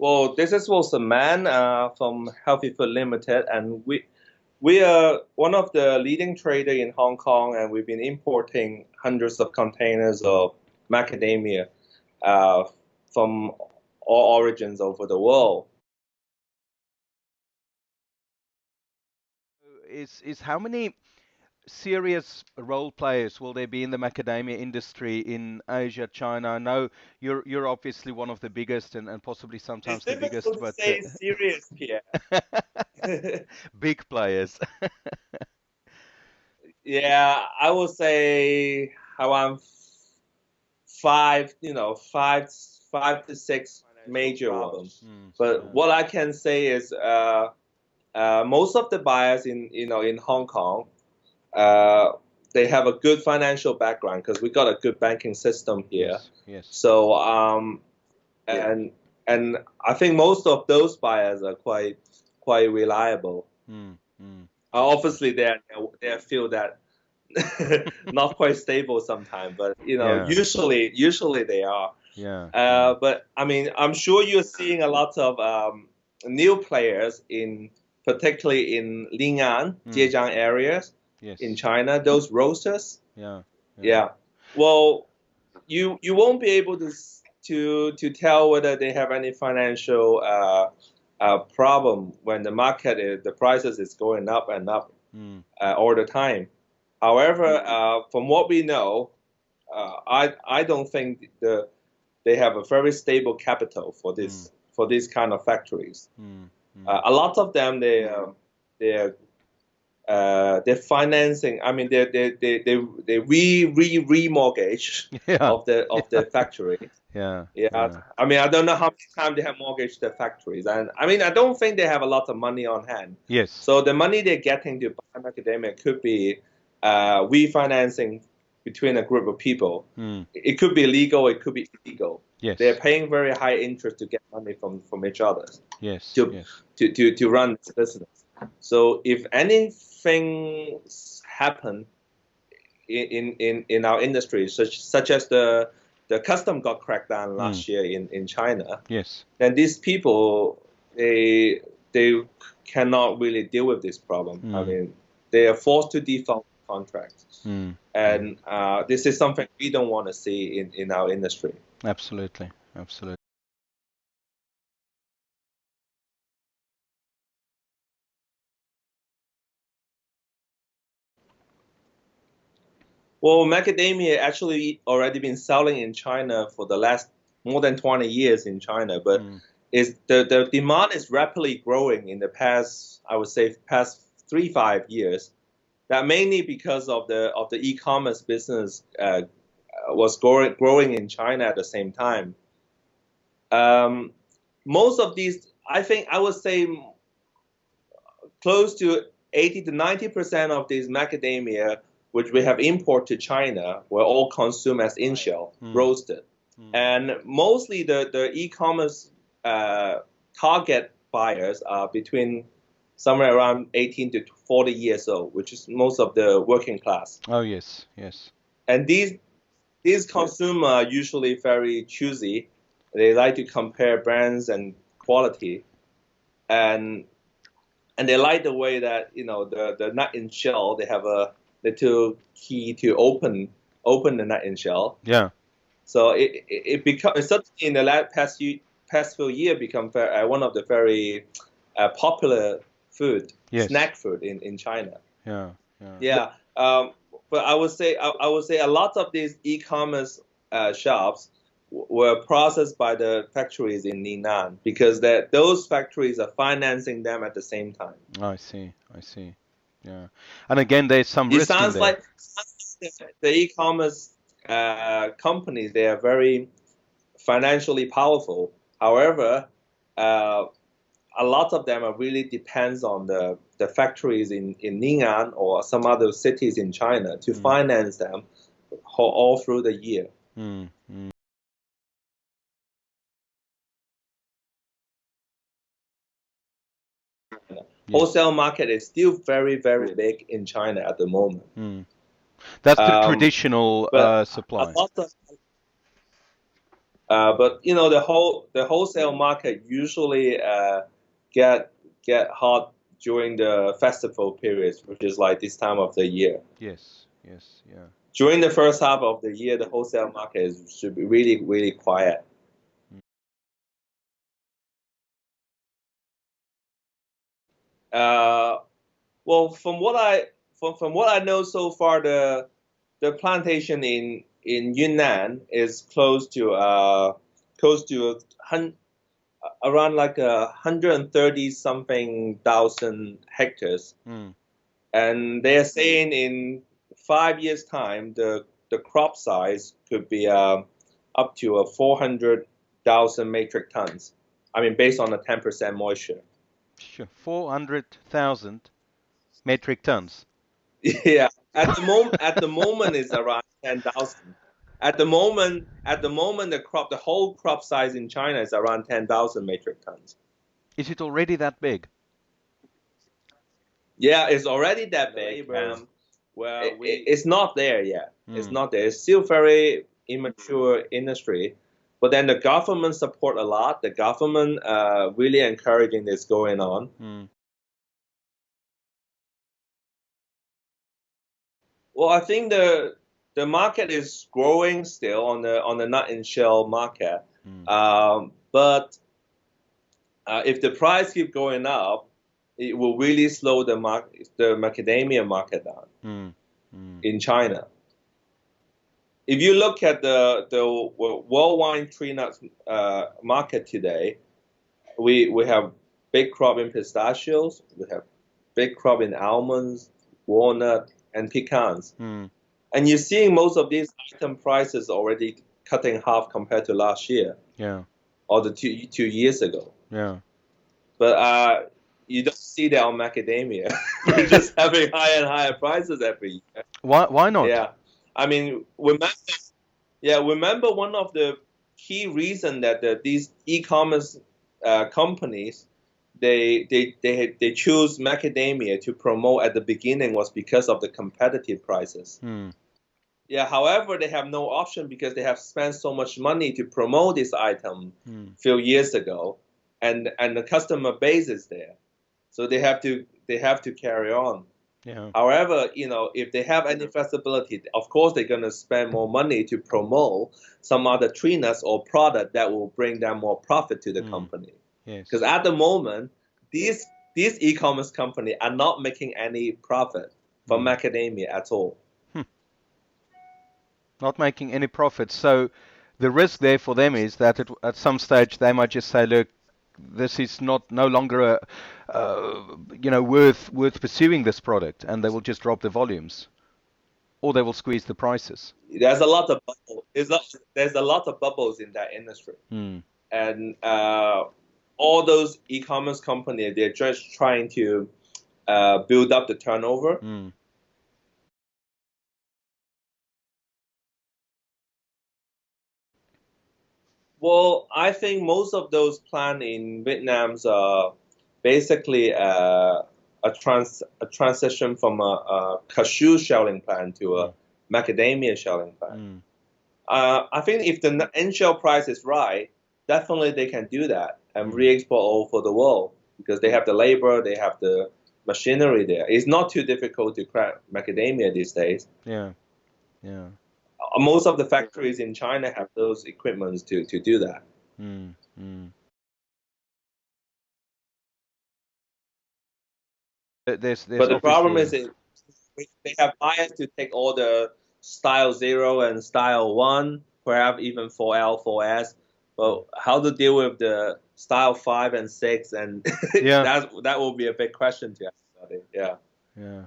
Well, this is was Mann from Healthy Food Limited, and we are one of the leading trader in Hong Kong, and we've been importing hundreds of containers of macadamia uh, from all origins over the world. Is how many serious role players will there be in the macadamia industry in Asia, China? I know you're obviously one of the biggest and possibly It's sometimes the biggest, difficult to but say serious, Pierre. big players. Yeah, I would say around five, five to six major ones. Mm, But yeah. what I can say is, most of the buyers in Hong Kong, uh, they have a good financial background because we got a good banking system here. Yes, yes. So and and I think most of those buyers are quite reliable. Mm, mm, that's good. Obviously, they feel that not quite stable sometimes, but Yeah, usually they are. yeah, yeah. But I mean, I'm sure you're seeing a lot of new players particularly in Lingan, Mm, Zhejiang areas in yes. China. Those roasters, Yeah, yeah. yeah. Well, you won't be able to tell whether they have any financial problem when the prices is going up and up Mm, all the time. However, from what we know, I don't think they have a very stable capital mm, for these kind of factories. mm, mm. A lot of them they're they're financing. I mean, they remortgage Yeah, of the yeah, factory. yeah, Yeah, yeah. I mean, I don't know how many times they have mortgaged the factories, and I mean, I don't think they have a lot of money on hand. Yes. So the money they're getting to buy academia could be refinancing between a group of people. Mm, It could be legal, it could be illegal. They're yes, paying very high interest to get money from each other yes, to yes. to run this business. So if anything happen in our industry, such as the custom got cracked down Mm, last year in China, yes. then these people they cannot really deal with this problem. I Mm, mean, they are forced to default contracts, mm, mm. and this is something we don't want to see in our industry. Absolutely, absolutely. Well, macadamia actually already been selling in China for the last more than 20 years in China, but Mm, is the demand is rapidly growing in the past, I would say, past 3 5 years. That mainly because of the e-commerce business was growing in China at the same time. Um, Most of these, I think, I would say close to 80 to 90% of these macadamia, which we have imported to China, were all consumed as in shell, mm, roasted. mm. And mostly the e-commerce target buyers are between somewhere around 18 to 40 years old, which is most of the working class. Oh, yes, yes. And these consumers are usually very choosy. They like to compare brands and quality, and they like the way that the nut in shell. They have a little key to open the nut in shell. Yeah, So it becomes certainly in the past few years become one of the very popular yes. snack food in China. Yeah, yeah. Yeah, but I would say a lot of these e-commerce shops were processed by the factories in Ningnan because those factories are financing them at the same time. I see, I see. Yeah. And again, there's some It risk in sounds there. like the e-commerce companies they are very financially powerful. However, uh, a lot of them are really depends on the factories in Ning'an or some other cities in China to Mm, finance them all through the year. mm, mm. Yes. Wholesale market is still very big in China at the moment. Mm. That's the Um, traditional but a supply. lot of But the wholesale market usually get get hot during the festival periods, which is like this time of the year. Yes, yes, yeah. During the first half of the year, the wholesale market should be really, really quiet. Mm. Uh, well, from what I know so far, the plantation in Yunnan is close to around like 130 something thousand hectares, Mm. and they are saying in 5 years' time the crop size could be up to 400,000 metric tons. I mean, based on the 10% moisture. Sure. 400,000 metric tons. Yeah, at the moment is around 10,000. At the moment, the whole crop size in China is around 10,000 metric tons. Is it already that big? Yeah, it's already that The big. labor, where It's not there yet. It's Mm. not there. It's still very immature industry. But then the government support a lot. The government really encouraging this going on. Mm. Well, I think the market is growing still on the nut and shell market. Mm. But if the price keep going up, it will really slow the macadamia market down Mm. Mm. in China. If you look at the worldwide tree nuts market today, we have big crop in pistachios, we have big crop in almonds, walnut, and pecans. Mm. And you're seeing most of these item prices already cutting half compared to last year Yeah, or the 2 years ago. yeah. But you don't see that on macadamia. We're just having higher and higher prices every year. Why not? Yeah, I mean, remember one of the key reason that these e-commerce companies they choose macadamia to promote at the beginning was because of the competitive prices. Mm. Yeah, however, they have no option because they have spent so much money to promote this item Mm. a few years ago, and the customer base is there, so they have to carry on. Yeah. However, if they have any flexibility, of course they're going to spend more money to promote some other tree nuts or product that will bring them more profit to the Mm. company. Because Yes. at the moment, these e-commerce companies are not making any profit from Mm. macadamia at all. Hmm. Not making any profit. So the risk there for them is that at some stage they might just say, look, this is no longer worth pursuing this product, and they will just drop the volumes, or they will squeeze the prices. There's a lot of there's a lot of bubbles in that industry, Mm. and all those e-commerce companies they're just trying to build up the turnover. Mm. Well, I think most of those plants in Vietnam's are basically a transition from a cashew shelling plant to a Mm. macadamia shelling plant. Mm. I think if the end-shell price is right, definitely they can do that and Mm. re-export all over the world because they have the labor, they have the machinery there. It's not too difficult to crack macadamia these days. Yeah. Yeah. Most of the factories in China have those equipments to do that. Mm. Mm. There's But the problem is obviously. they have buyers to take all the style 0 and style 1, perhaps even 4L, 4S. But how to deal with the style 5 and 6, and Yeah. that will be a big question to everybody. Yeah. Yeah.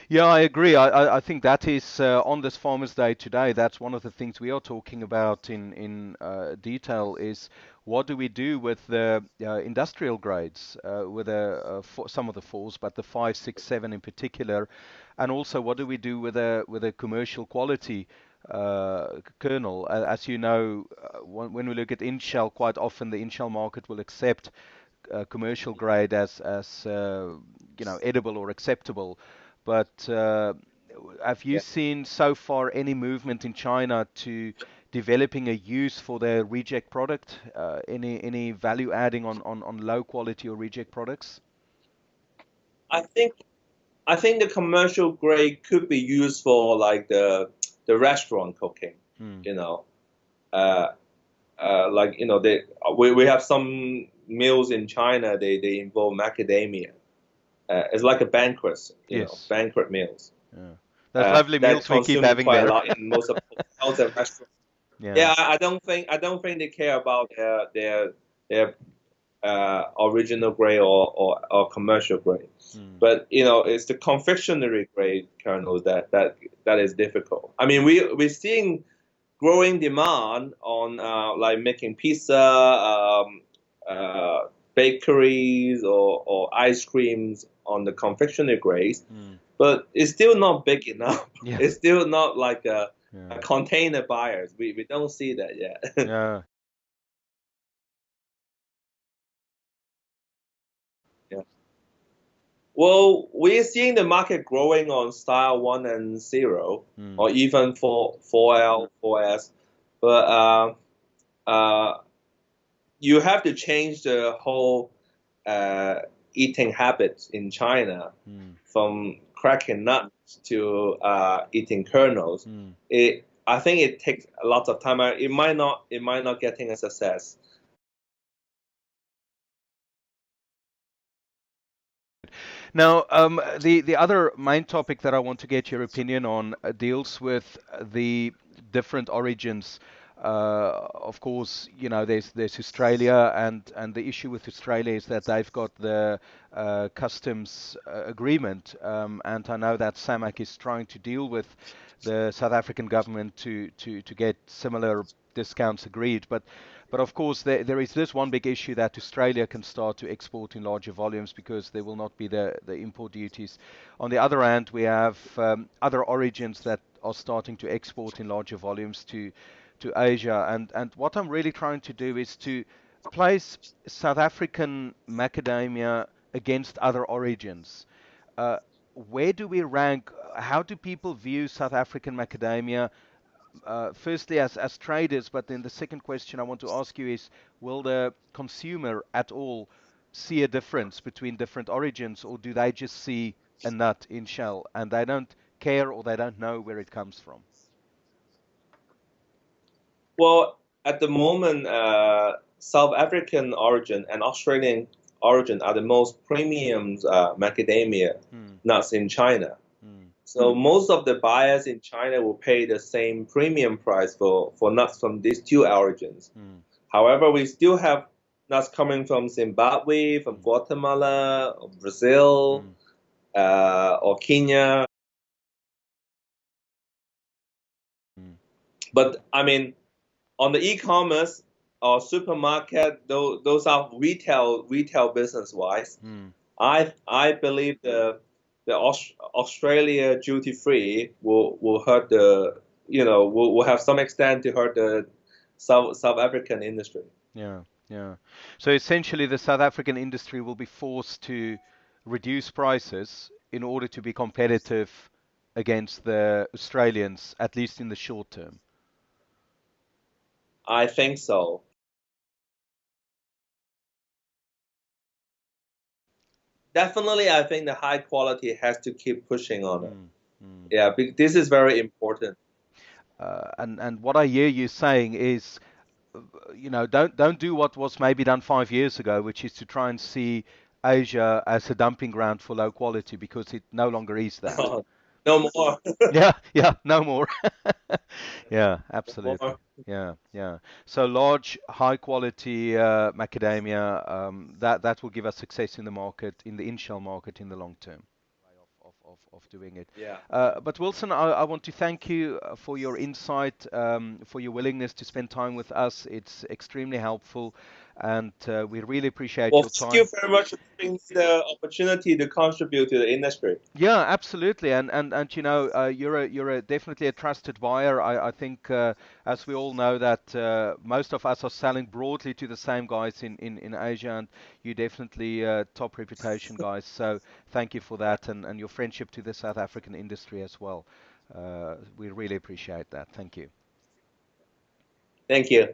Yeah, I agree. I think that is on this Farmers' Day today. That's one of the things we are talking about in detail is what do we do with the industrial grades, with some of the fours, but the 5, 6, 7 in particular, and also what do we do with a commercial quality kernel? As you know, when we look at in-shell, quite often the in-shell market will accept commercial grade as edible or acceptable. But have you Yeah. seen so far any movement in China to developing a use for their reject product? Any value adding on low quality or reject products? I think I think the commercial grade could be used for like the restaurant cooking. Hmm. You know, uh, like we have some meals in China. They involve macadamia. It's like a banquet. Yes. Banquet meals. Yeah. Those lovely That meals we keep consumed having quite a there. lot in most of the hotels and restaurants. Yeah. Yeah, I don't think they care about their original grade or commercial grade. Hmm. But it's the confectionery grade kernels that is difficult. I mean, we're seeing growing demand on like making pizza, bakeries or ice creams on the confectionery grades, Hmm. but it's still not big enough. Yeah. It's still not like a Yeah. container buyers. We don't see that yet. Yeah. Yeah. Well, we're seeing the market growing on style 1 and 0, Hmm. or even for 4L, 4S. But uh, you have to change the whole uh, eating habits in China Hmm. from cracking nuts to eating kernels. Hmm. I think it takes a lot of time. It might not getting a success. Now, the other main topic that I want to get your opinion on deals with the different origins. Of course, there's Australia, and the issue with Australia is that they've got the customs agreement, and I know that SAMAC is trying to deal with the South African government to get similar discounts agreed. But of course, there is this one big issue that Australia can start to export in larger volumes because there will not be the import duties. On the other hand, we have other origins that are starting to export in larger volumes to Asia. And what I'm really trying to do is to place South African macadamia against other origins. Uh, where do we rank? How do people view South African macadamia? Firstly, as traders, but then the second question I want to ask you is, will the consumer at all see a difference between different origins, or do they just see a nut in shell and they don't care or they don't know where it comes from? Well, at the moment, South African origin and Australian origin are the most premium macadamia Hmm. nuts in China. Hmm. So most of the buyers in China will pay the same premium price for nuts from these two origins. Hmm. However, we still have nuts coming from Zimbabwe, from Hmm. Guatemala, or Brazil, Hmm. or Kenya. Hmm. But I mean, on the e-commerce or supermarket, those are retail business wise. Hmm. I believe the Australia duty free will hurt will have some extent to hurt the South African industry. Yeah, yeah. So essentially, the South African industry will be forced to reduce prices in order to be competitive against the Australians, at least in the short term. I think so. Definitely, I think the high quality has to keep pushing on it. Mm, mm. Yeah, this is very important. And what I hear you saying is, don't do what was maybe done 5 years ago, which is to try and see Asia as a dumping ground for low quality because it no longer is that. No more. Yeah, yeah, no more. Yeah, No absolutely. more. Yeah, yeah. So large, high quality macadamia, that will give us success in the market, in the in-shell market in the long term way of doing it. Yeah, yeah. But Wilson, I want to thank you for your insight, for your willingness to spend time with us. It's extremely helpful, and we really appreciate Well, your thank you time. very much for giving me the opportunity to contribute to the industry. Yeah, absolutely, and you're definitely a trusted buyer. I think as we all know that most of us are selling broadly to the same guys in Asia, and you definitely top reputation guys. So thank you for that, and your friendship to the South African industry as well. We really appreciate that. Thank you. Thank you.